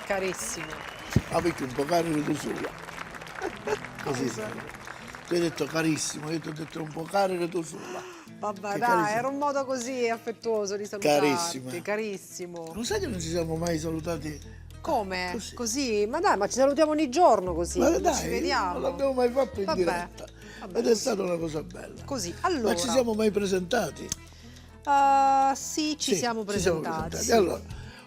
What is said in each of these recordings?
Carissimo. Ah, perché un po' caro tu sola. Così sei. Tu hai detto carissimo, io ti ho detto un po' caro tu sola. Vabbè, Che dai, carissimo. era un modo così affettuoso di salutarti. Carissima. Carissimo. Lo sai che non ci siamo mai salutati? Come? Così. Così? Ma dai, ma ci salutiamo ogni giorno così, Ma quando ci dai, vediamo. non l'abbiamo mai fatto in Vabbè, diretta. vabbè, Ed è così. stata una cosa bella. Così, Ma allora. ci siamo mai presentati? Sì, ci Sì, siamo ci siamo presentati. presentati. Sì. Allora,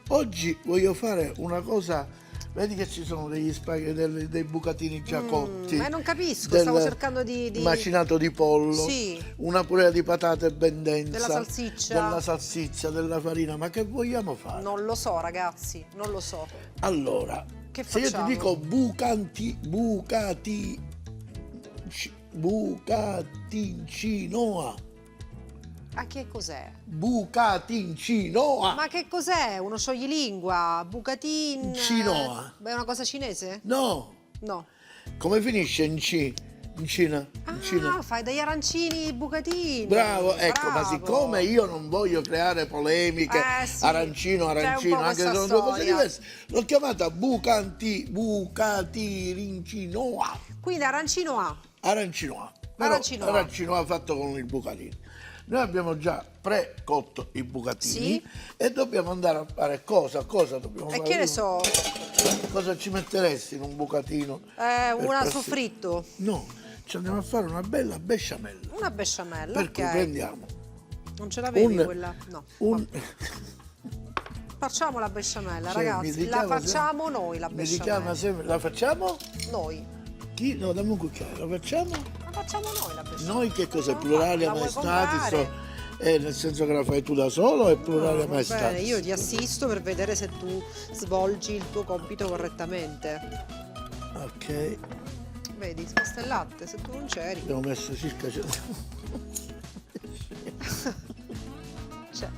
oggi voglio fare una cosa. Vedi che ci sono degli spaghetti, dei bucatini già cotti. Ma non capisco, del stavo cercando di... macinato di pollo, Sì. una purea di patate ben densa, Della salsiccia. della salsiccia, della farina. Ma che vogliamo fare? Non lo so, ragazzi, non lo so. Allora, Che se io ti facciamo? dico bucatincinoa, Ma che cos'è? bucatincinoa, Ma che cos'è? Uno scioglilingua? Bucatin? Cinoa. Beh, è una cosa cinese? no, No. come finisce in C? In Cina? In Cina? Ah, fai degli arancini i bucatini. Bravo, ecco, ma Bravo. siccome io non voglio creare polemiche, Sì, arancino, c'è un arancino, po' anche se questa sono due cose storia. diverse, l'ho chiamata bucatirincinoa, Quindi arancino A. arancinoa, però Arancinoa. arancinoa fatto con il bucatino. Noi abbiamo già pre-cotto i bucatini Sì. e dobbiamo andare a fare cosa dobbiamo E fare? che ne so, Cosa ci metteresti in un bucatino? per una farsi- soffritto, No, ci andiamo a fare una bella besciamella. una besciamella, Per cui ok. prendiamo Non ce l'avevi un- quella? No. un... Facciamo la besciamella, Cioè, mi ragazzi. La richiama facciamo noi la Mi besciamella. richiama sempre. La facciamo? Noi. Chi? No, dammi un cucchiaio. La facciamo? La facciamo noi la besciamella. Noi che cos'è? La Plurale a vuoi maestatis? comprare? Nel senso che la fai tu da solo e plurale a Va maestatis? bene, io ti assisto per vedere se tu svolgi il tuo compito correttamente. Ok, Vedi, sposta il latte, se tu non c'eri. abbiamo messo circa 100. Cioè,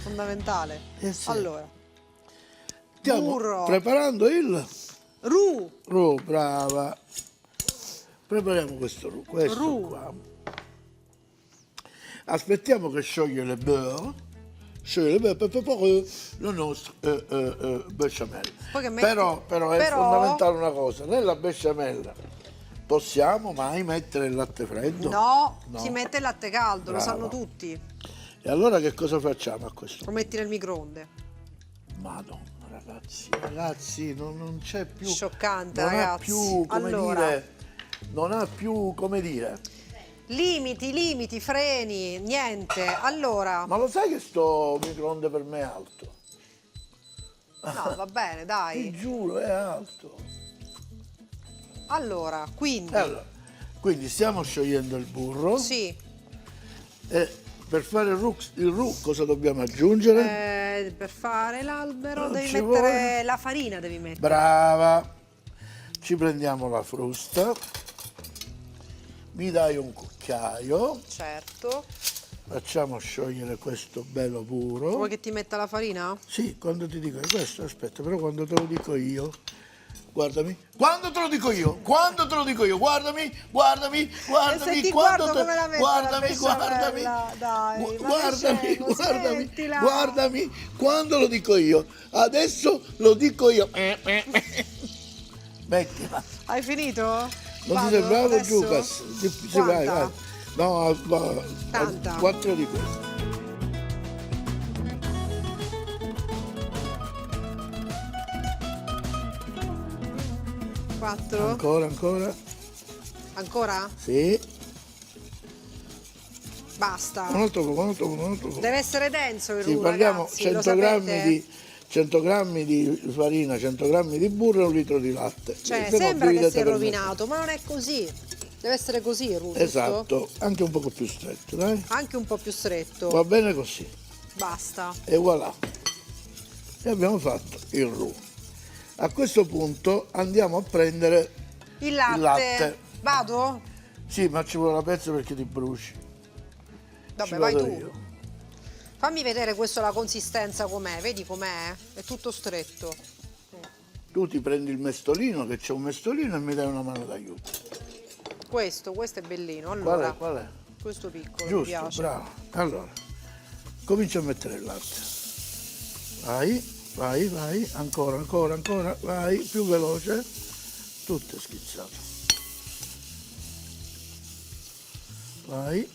fondamentale. Sì. Allora, Stiamo burro. preparando il Ru, roux, brava. Prepariamo questo roux, questo Roux. qua. Aspettiamo che scioglie le beurre. Scioglie le beurre per preparare la nostra besciamella. Poi che metti- Però è però- fondamentale una cosa, nella besciamella possiamo mai mettere il latte freddo? no, No. si mette il latte caldo, lo Brava. sanno tutti. E allora che cosa facciamo a questo? Lo metti nel microonde. Madonna, ragazzi, non c'è più. Scioccante, non ragazzi. Ha più, come Allora. dire, non ha più, come dire. Limiti, freni, niente. Allora, Ma lo sai che sto microonde per me è alto? no, va bene, Ti dai. giuro, è alto. Allora, quindi, Allora, quindi stiamo sciogliendo il burro. sì, E per fare il roux cosa dobbiamo aggiungere? per fare l'albero Non devi ci mettere la farina, devi mettere. Brava. Ci prendiamo la frusta. Mi dai un cucchiaio. Certo. Facciamo sciogliere questo bello burro. Vuoi che ti metta la farina? Sì, quando ti dico questo, aspetta, però quando te lo dico io, guardami. Quando te lo dico io, guardami, E se ti guardo come la metto la besciamella? Dai, ma guardami, che scemo, smettila. guardami, quando lo dico io. Adesso lo dico io. Mettila. Hai finito? Non Vado ti sembrava adesso? Giucas? Sì, vai, Quanta? vai. No, Tanta. 4 di questi. Quattro? Ancora? Ancora? Sì. Basta. Un altro po'. Deve essere denso il Sì, roux, parliamo ragazzi, 100 lo sapete? grammi 100 grammi di farina, 100 grammi di burro e un litro di latte. Cioè, Se no, sembra che dividete sia per rovinato, ma non è così. Deve essere così il roux, metà. giusto? Esatto, anche un poco più stretto, dai. Anche un po' più stretto. Va bene così. Basta. E voilà. E abbiamo fatto il roux. A questo punto andiamo a prendere Il latte. Vado? Sì, ma ci vuole la pezza perché ti bruci. Vabbè, Ci vai vado tu. io. Fammi vedere questo la consistenza com'è. Vedi com'è? È tutto stretto. Tu ti prendi il mestolino, che c'è un mestolino, e mi dai una mano d'aiuto. Questo è bellino. Allora, Qual è? questo piccolo mi Giusto, piace. bravo. Allora, comincio a mettere il latte. Vai. vai, vai, ancora, ancora, ancora, vai, più veloce, tutto è schizzato. Vai,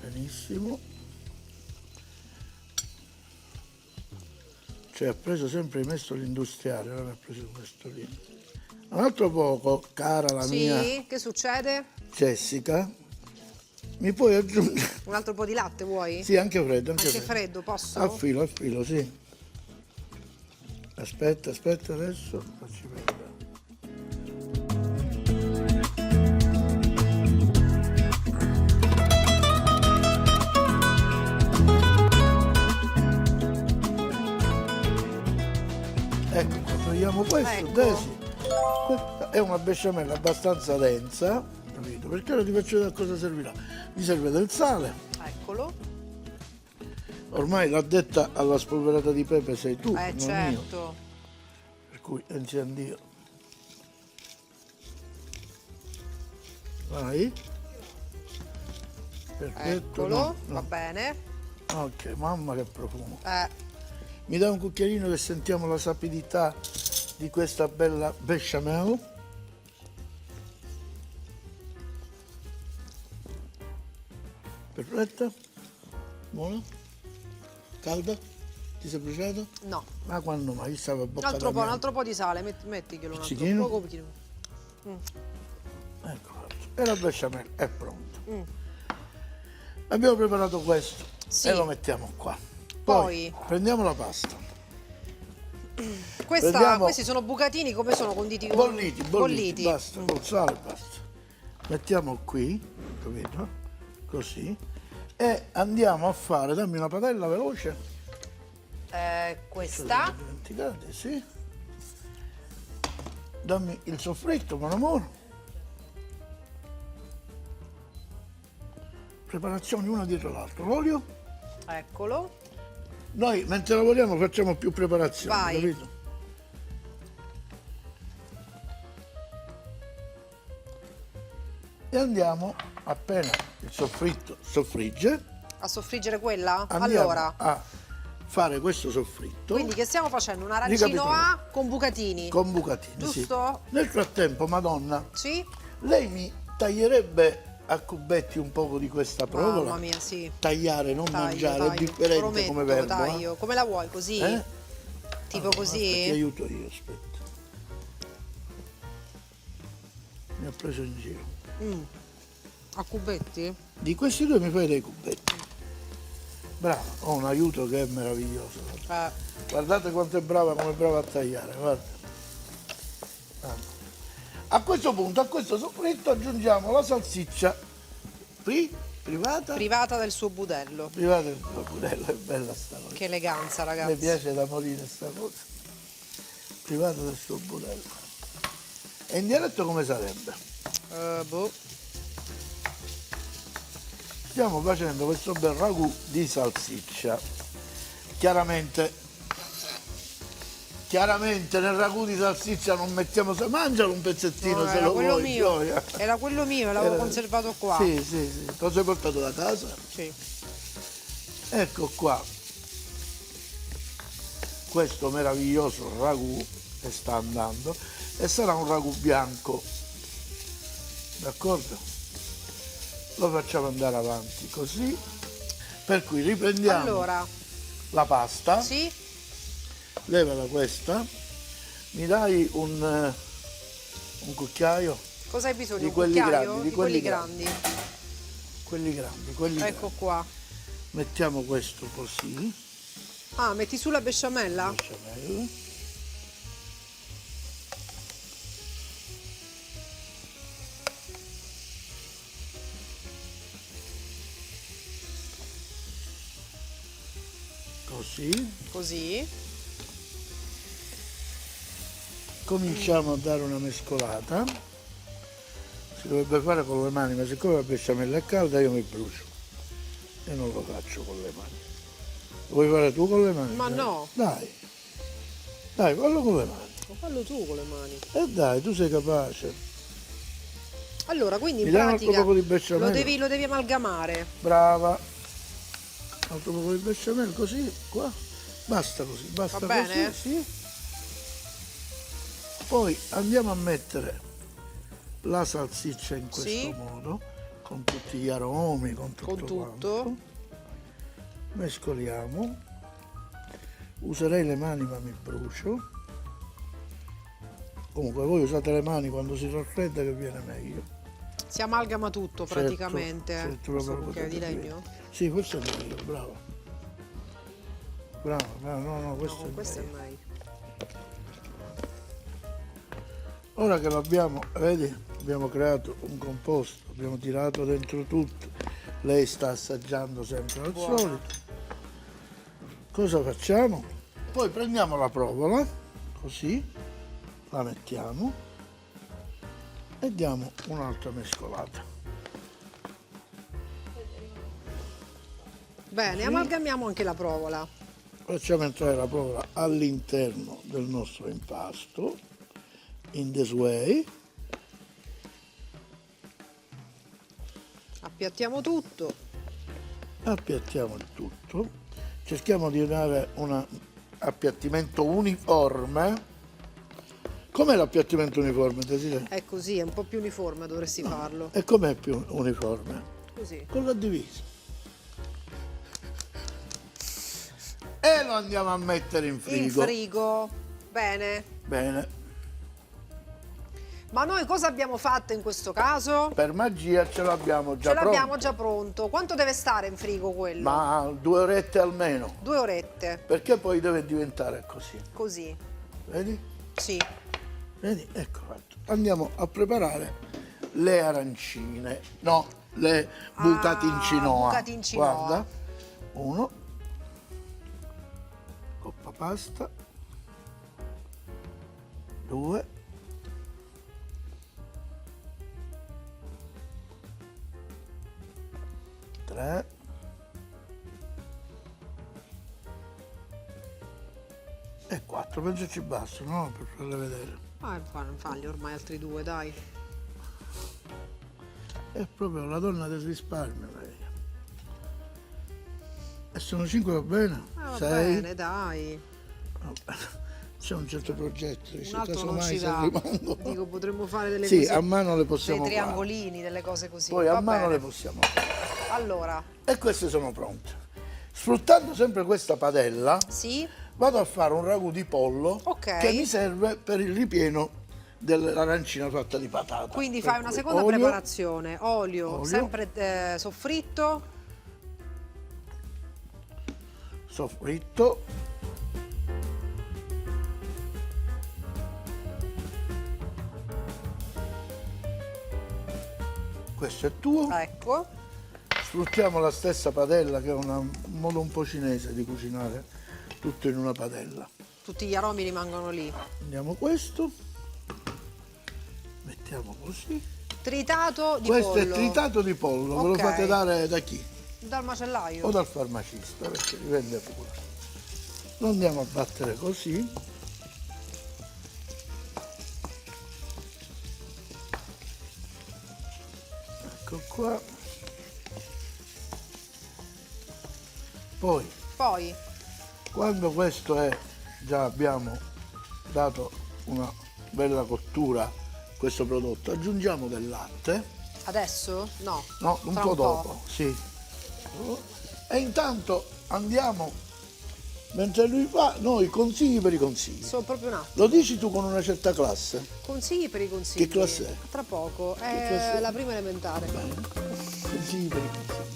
benissimo. Cioè ha preso sempre il mestolo industriale, non ha preso il mestolino. Un altro poco, cara la mia Sì, che succede? Jessica, mi puoi aggiungere? Un altro po' di latte vuoi? Sì, anche freddo, anche Anche freddo. freddo, posso? Al filo, sì. Aspetta, aspetta adesso, facci vedere. Ecco, togliamo questo, Ecco. Desi. Questa è una besciamella abbastanza densa, capito? Perché ora ti faccio vedere a cosa servirà. Mi serve del sale. Eccolo. Ormai l'addetta alla spolverata di pepe sei tu, non io. Certo. Per cui insieme Dio. Vai. Perfetto. Eccolo, no, va no. bene. Ok, mamma che profumo. Eh, Mi dai un cucchiaino che sentiamo la sapidità di questa bella bechamel. Perfetta? Buona? Calda? Ti sei bruciato? no. Ma quando mai? Stava a bocca Un da altro po' di sale, mettiglielo un altro Pizzichino? pochino. Ecco fatto. E la bechamel è pronta. Mm. Abbiamo preparato questo Sì. e lo mettiamo qua. Poi? Prendiamo la pasta. Questi sono bucatini, come sono conditi? Bolliti, basta, col sale basta. Mettiamo qui, capito? Così. E andiamo a fare, dammi una padella veloce. Questa. Dimenticate, sì. Dammi il soffritto, mon amore. Preparazioni una dietro l'altra. L'olio. Eccolo. Noi mentre lavoriamo facciamo più preparazioni, Vai. capito? E andiamo, appena il soffritto soffrigge, A soffriggere quella? andiamo Allora, a fare questo soffritto quindi che stiamo facendo? Un arancino Ricapitoliamo. A con bucatini. con bucatini. Sì. Giusto? Nel frattempo, Madonna, Sì? lei mi taglierebbe a cubetti un poco di questa provola? Mamma mia, sì. Tagliare, non Taglio, mangiare, è taglio. differente Prometto, come verbo. taglio. Come la vuoi? Così? Eh? Tipo Allora, così? aspetta, ti aiuto io, aspetta. Mi ha preso in giro. A cubetti? Di questi due mi fai dei cubetti. Bravo, ho un aiuto che è meraviglioso. Guardate quanto è brava, come è brava a tagliare, guarda. A questo punto, a questo soffritto aggiungiamo la salsiccia privata. Privata del suo budello. Privata del tuo budello, è bella sta cosa. Che eleganza, Mi ragazzi. piace da morire sta cosa. Privata del suo budello. E in dialetto come sarebbe? Boh. Stiamo facendo questo bel ragù di salsiccia. Chiaramente nel ragù di salsiccia non mettiamo, mangialo un pezzettino No, se era lo quello vuoi, mio. Gioia. Era quello mio, l'avevo Era- conservato qua. Sì, sì, sì. Lo sei portato da casa? Sì. Ecco qua. Questo meraviglioso ragù che sta andando e sarà un ragù bianco. D'accordo? Lo facciamo andare avanti così. Per cui riprendiamo Allora, la pasta. sì? Levala questa, mi dai un cucchiaio? Cosa hai bisogno? Di Un quelli cucchiaio? grandi, Di quelli grandi. Quelli grandi, quelli Ecco grandi. qua. Mettiamo questo così, Ah, metti sulla besciamella? besciamella. Così. Così. Cominciamo a dare una mescolata. Si dovrebbe fare con le mani, ma siccome la besciamella è calda io mi brucio e non lo faccio con le mani. Lo vuoi fare tu con le mani? Ma no. Dai, dai, fallo con le mani. Ma fallo tu con le mani. E dai, tu sei capace. Allora, quindi in Mi dai un altro pratica poco di besciamella? lo devi amalgamare. Brava. Altro poco di besciamella, così, qua. Basta così, basta Va bene? così, sì. Poi andiamo a mettere la salsiccia in questo Sì. modo, con tutti gli aromi, con tutto Con tutto. quanto. Mescoliamo. Userei le mani ma mi brucio. Comunque voi usate le mani quando si raffredda che viene meglio. Si amalgama tutto Certo, praticamente. certo, Questo proprio cucchiaio di potete legno? Sì, questo è meglio, bravo. Bravo, no, no, No, questo con è questo è meglio. meglio. Ora che l'abbiamo, vedi, abbiamo creato un composto, abbiamo tirato dentro tutto. Lei sta assaggiando sempre al Buona. solito. Cosa facciamo? Poi prendiamo la provola, così, la mettiamo e diamo un'altra mescolata. Bene, Sì. amalgamiamo anche la provola. Facciamo entrare la provola all'interno del nostro impasto, in this way. Appiattiamo tutto. Appiattiamo il tutto, cerchiamo di dare un appiattimento uniforme. Com'è l'appiattimento uniforme, Desiree? È così, è un po' più uniforme, dovresti farlo. E com'è più uniforme? Così. Con la divisa. E lo andiamo a mettere in In frigo. frigo. Bene. Bene, Ma noi cosa abbiamo fatto in questo caso? per magia ce l'abbiamo già Ce l'abbiamo pronto. già pronto. Quanto deve stare in frigo quello? Ma 2 orette almeno, 2 orette. perché poi deve diventare così. Così. Vedi? Sì. Vedi? Ecco fatto. Andiamo a preparare le arancine. No, le bucate in cinoa. bucate in cinoa. Guarda. 1. Coppa pasta. 2. 3. E 4. Penso ci bastano, no? Per farle vedere. Falli ormai altri 2, dai. È proprio la donna del risparmio lei. E sono 5, va bene? Va 6. bene, dai. C'è un certo progetto, Un dice, altro non casomai ci se va. rimango. Dico, potremmo fare delle Sì, cose, a mano le dei possiamo fare. triangolini, delle cose così. Poi a Va mano bene. le possiamo fare. Allora, E queste sono pronte. Sfruttando sempre questa padella, sì, vado a fare un ragù di pollo Ok. che mi serve per il ripieno dell'arancina fatta di patata. quindi Per fai una cui seconda olio, preparazione. Olio, Olio. sempre soffritto. soffritto, questo è tuo. Ecco. Sfruttiamo la stessa padella che è un modo un po' cinese di cucinare tutto in una padella. Tutti gli aromi rimangono lì. Prendiamo questo, mettiamo così. Tritato di Questo pollo. è tritato di pollo, ve lo Ok. fate dare da chi? Dal macellaio. O dal farmacista, perché li vende pure. Lo andiamo a battere così. Ecco qua. Poi, Poi, quando questo è, già abbiamo dato una bella cottura a questo prodotto, aggiungiamo del latte. adesso? No. No, un Tra po' dopo, sì. E intanto andiamo, mentre lui fa, noi consigli per i consigli. Sono proprio un attimo. Lo dici tu con una certa classe? Consigli per i consigli. Che classe è? Tra poco. classe È è? la prima elementare. Consigli per i consigli.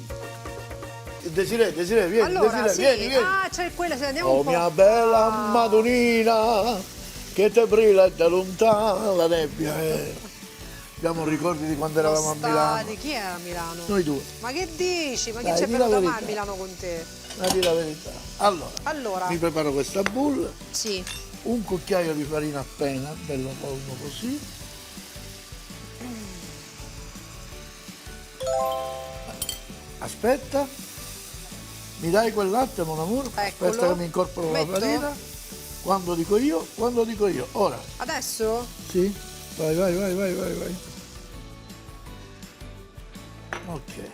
Desiree, vieni, Allora, Desiree, sì. vieni. Ah, c'è quella, se andiamo Oh un po'. mia bella Ah, Madonnina, che te brilla da lontano la nebbia. Abbiamo ricordi di quando eravamo a Milano. Nostalgica. Chi era a Milano? Noi due, Ma che dici? Ma Dai, chi c'è di la venuto mai a verità. Milano con te? a dire la verità. Allora, Mi preparo questa boule. sì. Un cucchiaio di farina appena, bello polvo così. Aspetta, mi dai quel latte, mon amour? Eccolo. Aspetta che mi incorporo la Metto? farina. Quando dico io. Ora, Adesso? sì? Vai. Ok.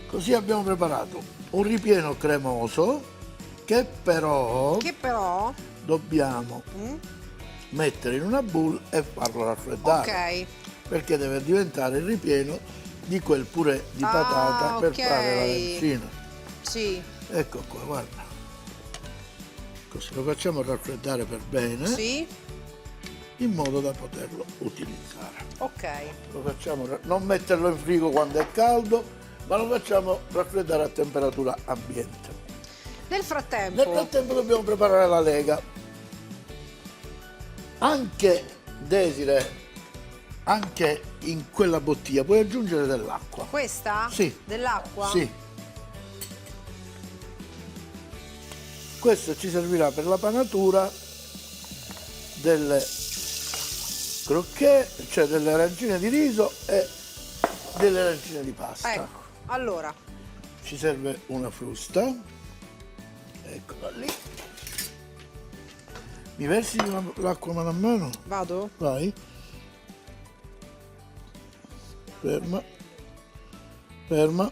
Così abbiamo preparato un ripieno cremoso che però dobbiamo mettere in una bowl e farlo raffreddare. Ok. Perché deve diventare il ripieno di quel purè di patata per ok. fare l'arancina. Sì. Ecco qua, guarda. Così lo facciamo raffreddare per bene, Sì. in modo da poterlo utilizzare. Ok. Lo facciamo, non metterlo in frigo quando è caldo, ma lo facciamo raffreddare a temperatura ambiente. Nel frattempo Dobbiamo preparare la lega. Anche, Desire, anche in quella bottiglia puoi aggiungere dell'acqua. questa? Sì. Dell'acqua? Sì. Questo ci servirà per la panatura delle crocchè, cioè delle arancine di riso e delle arancine di pasta. Ecco, allora. Ci serve una frusta. Eccola lì. Mi versi l'acqua mano a mano? Vado? Vai. Ferma. Ferma.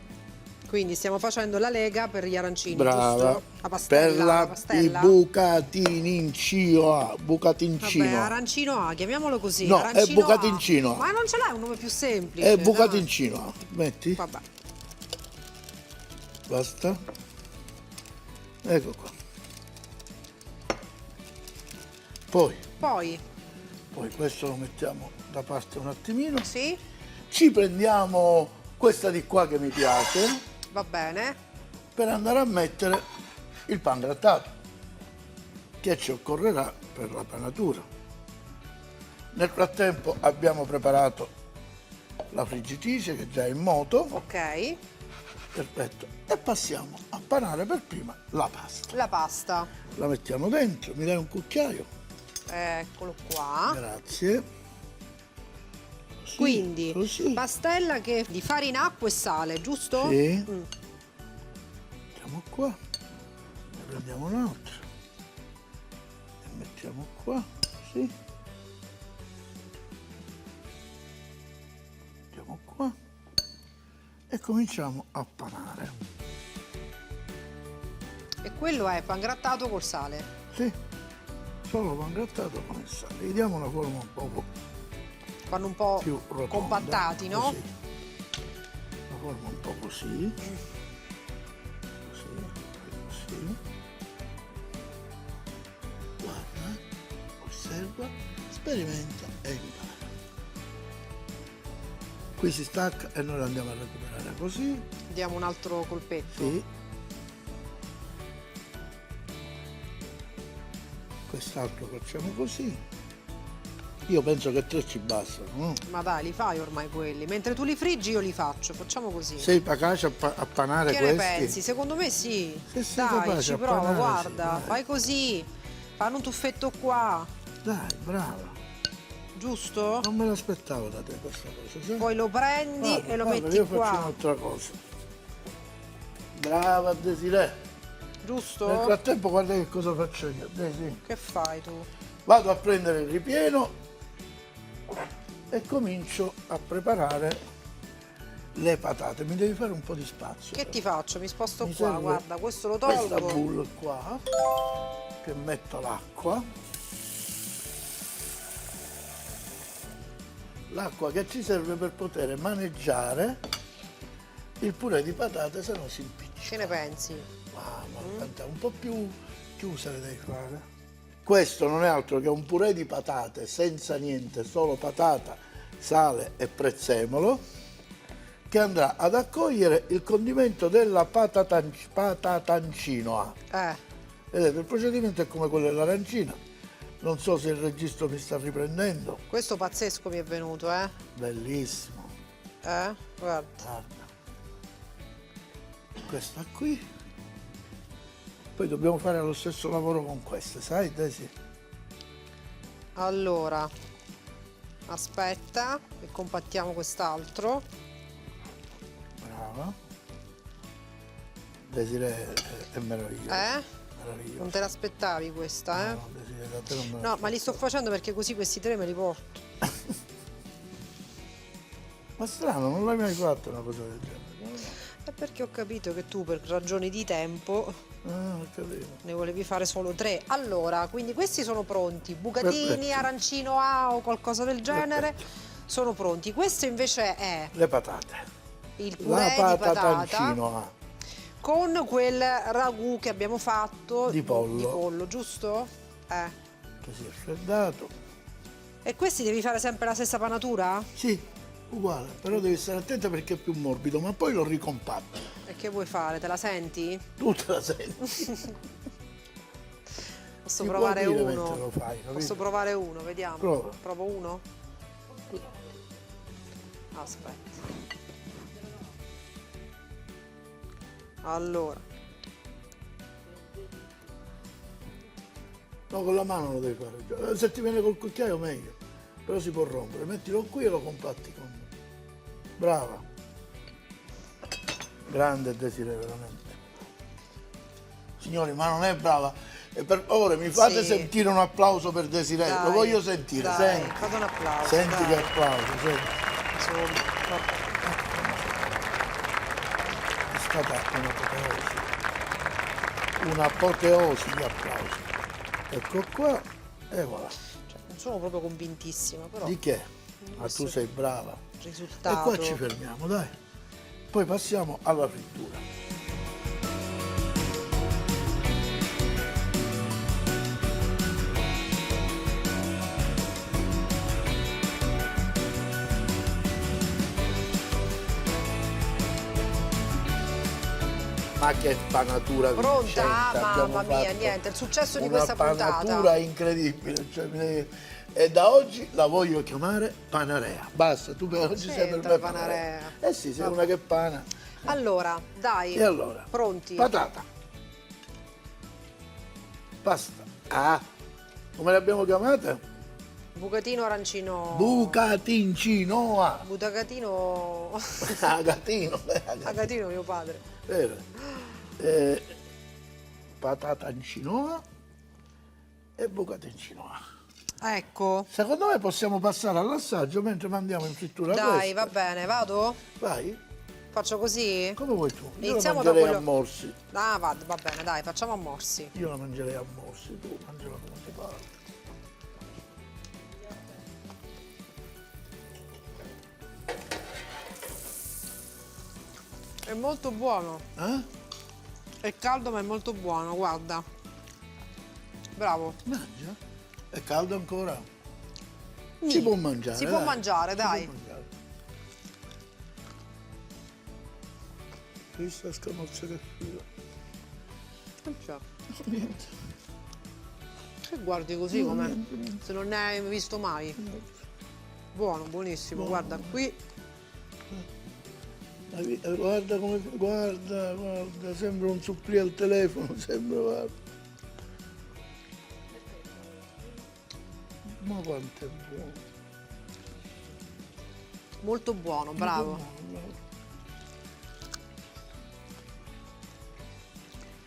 Quindi stiamo facendo la lega per gli arancini, Brava. giusto? La pastella, Per la pastella. i bucatincino. Bucatincino. Vabbè, arancino A, chiamiamolo così. No, arancino è bucatincino A. Ma non ce l'hai un nome più semplice? È bucatincino A. Metti. Vabbè. Basta. Ecco qua. Poi questo lo mettiamo da parte un attimino. Sì, Ci prendiamo questa di qua che mi piace va bene. per andare a mettere il pangrattato che ci occorrerà per la panatura. Nel frattempo abbiamo preparato la friggitrice che già è in moto. Ok. Perfetto. E passiamo a panare per prima la pasta. La pasta. La mettiamo dentro, mi dai un cucchiaio? Eccolo qua. Grazie. Così, Quindi, così. pastella che di farina, acqua e sale, giusto? Sì. Mettiamo qua, ne prendiamo un altro e mettiamo qua, così. Mettiamo qua e cominciamo a panare. E quello è pangrattato col sale. Sì, solo pangrattato con il sale. Gli diamo una forma un po' Fanno un po' più rotonda, compattati, no? così. Una forma un po' così. Così. Guarda, osserva, sperimenta e impara. Qui si stacca e noi lo andiamo a recuperare così. Diamo un altro colpetto. Sì. Quest'altro facciamo così. Io penso che 3 ci bastano, no? Ma dai, li fai ormai quelli. Mentre tu li friggi io li faccio. Facciamo così. Sei capace a panare Che questi? ne pensi? Secondo me sì. Se sei Dai, capace ci a provo, panare, guarda. sì, dai. Fai così. Fanno un tuffetto qua, Dai, brava. giusto? Non me l'aspettavo da te questa cosa, sai? Poi lo prendi Guarda, e lo guarda, metti io faccio qua, un'altra cosa. Brava Desiree. Nel giusto? frattempo guarda che cosa faccio io. Desi. Che fai tu? Vado a prendere il ripieno e comincio a preparare le patate. Mi devi fare un po' di spazio. Che ti faccio? Mi sposto Mi qua, serve guarda, questo lo questa tolgo. bowl qua, che metto l'acqua. L'acqua che ci serve per poter maneggiare il purè di patate, se no si impiccia. Che ne pensi? Mamma, guarda, un po' più chiusa le devi fare. Questo non è altro che un purè di patate senza niente, solo patata, sale e prezzemolo, che andrà ad accogliere il condimento della patatancino A. Vedete, il procedimento è come quello dell'arancina. Non so se il registro mi sta riprendendo. Questo pazzesco mi è venuto, eh? Bellissimo. Guarda. Guarda. Questa qui. Poi dobbiamo fare lo stesso lavoro con queste, sai Desi? Allora, aspetta, e compattiamo quest'altro. Brava. Desiree è meravigliosa. Meravigliosa. Non te l'aspettavi questa, eh? No, Desiree, da te non me No, ma li sto facendo perché così questi 3 me li porto. Ma strano, non l'hai mai fatto una cosa del genere. È perché ho capito che tu per ragioni di tempo Ah, capito. Ne volevi fare solo 3. Allora, quindi questi sono pronti. Bucatini, Perfetto. arancino A o qualcosa del genere sono pronti. Questo invece è Le patate. il La purè di patata patatancino ah, con quel ragù che abbiamo fatto Di pollo. giusto? che si è freddato. E questi devi fare sempre la stessa panatura? Sì, uguale, però devi stare attenta perché è più morbido, ma poi lo ricompatti. E che vuoi fare? Te la senti? Tu te la senti. Posso Si può provare dire uno? mentre lo fai, capito? Posso provare uno, vediamo. Prova. Provo uno? Aspetta. Allora, No, con la mano lo devi fare. Se ti viene col cucchiaio meglio, però si può rompere. Mettilo qui e lo compatti con... Brava. Grande Desiree, veramente. Signori, ma non è brava. E per favore mi fate Sì. sentire un applauso per Desiree. Lo dai, voglio sentire, dai, senti. fate un applauso. Senti dai. che applauso, senti. Insomma, vabbè. È stata un'apoteosi di applausi. Ecco qua e voilà. Cioè, non sono proprio convintissima, però Di che? Ma questo tu sei brava. il E risultato. qua ci fermiamo, dai. Poi passiamo alla frittura. Ma che panatura Pronta? vincente, abbiamo Mamma mia, fatto niente, il successo di una questa puntata. panatura incredibile, cioè, e da oggi la voglio chiamare Panarea. Basta, tu per oggi sei per C'entra me Panarea? Eh sì, sei una che pana. Allora, dai. E allora? Pronti? Patata. Pasta. Ah, come le abbiamo chiamate? Bucatino arancino. Bucatincinoa. Butacatino. Agatino. Agatino mio padre. Vero. Patatancinoa e bucatincinoa. Ecco. Secondo me possiamo passare all'assaggio mentre mandiamo in frittura Dai, questa. va bene, vado? Vai, Faccio così? come vuoi tu. Io Iniziamo la da mangerei quello. a morsi. Ah, va bene, dai, facciamo a morsi. Io la mangerei a morsi, tu mangiala come ti pare. È molto buono. È caldo ma è molto buono, guarda. Bravo. Mangia. È caldo ancora? Nì. Si può mangiare. Si può dai. mangiare, Si dai. può mangiare. Questa scamozza che fila. Niente. Che guardi così No, com'è? niente. Se non ne hai visto mai. Buono, buonissimo. Buono. Guarda, qui Guarda come. Guarda, sembra un supplì al telefono, sembra, guarda. Ma quanto è buono. molto buono, bravo.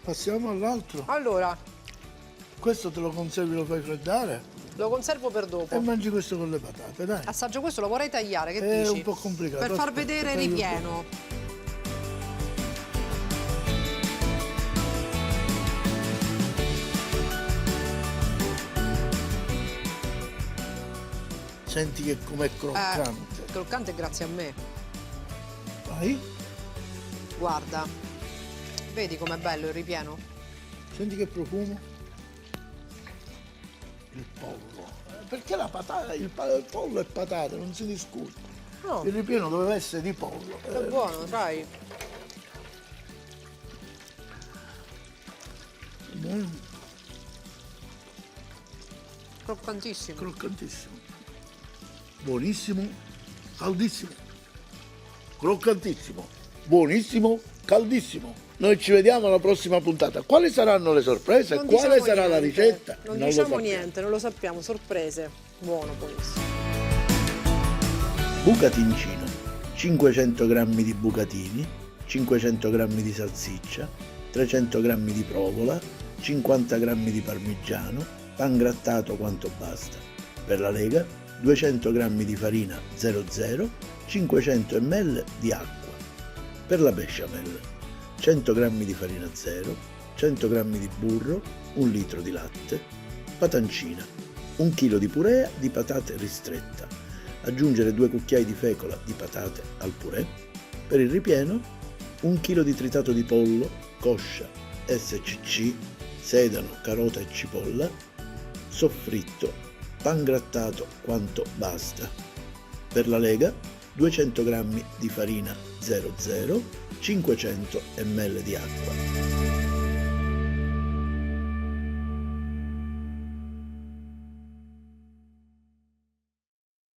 Passiamo all'altro. Allora, Questo te lo conservi, lo fai freddare lo conservo per e dopo. mangi questo con le patate, dai. Assaggio questo, lo vorrei tagliare, che È dici? un po' complicato. Per far aspetta, vedere il taglio ripieno. Senti che com'è croccante. Croccante grazie a me. Vai, Guarda. Vedi com'è bello il ripieno? senti che profumo. Il pollo. Perché la patata, il pollo è patata, non si discute. No, Il ripieno doveva essere di pollo. è buono, sai. Croccantissimo. Croccantissimo. Buonissimo, caldissimo. Croccantissimo. Buonissimo, caldissimo. Noi ci vediamo alla prossima puntata. Quali saranno le sorprese? Non Quale diciamo sarà la niente. ricetta? Non lo diciamo sappiamo. niente, non lo sappiamo. Sorprese. Buono, buonissimo. Bucatincino. 500 g di bucatini, 500 g di salsiccia, 300 g di provola, 50 g di parmigiano, pan grattato quanto basta. Per la lega 200 g di farina 00, 500 ml di acqua. Per la besciamella 100 g di farina 0, 100 g di burro, 1 litro di latte, patancina, 1 kg di purea di patate ristretta, aggiungere 2 cucchiai di fecola di patate al purè, per il ripieno 1 kg di tritato di pollo, coscia, SCC, sedano, carota e cipolla, soffritto, pangrattato quanto basta. Per la lega 200 g di farina 00, 500 ml di acqua.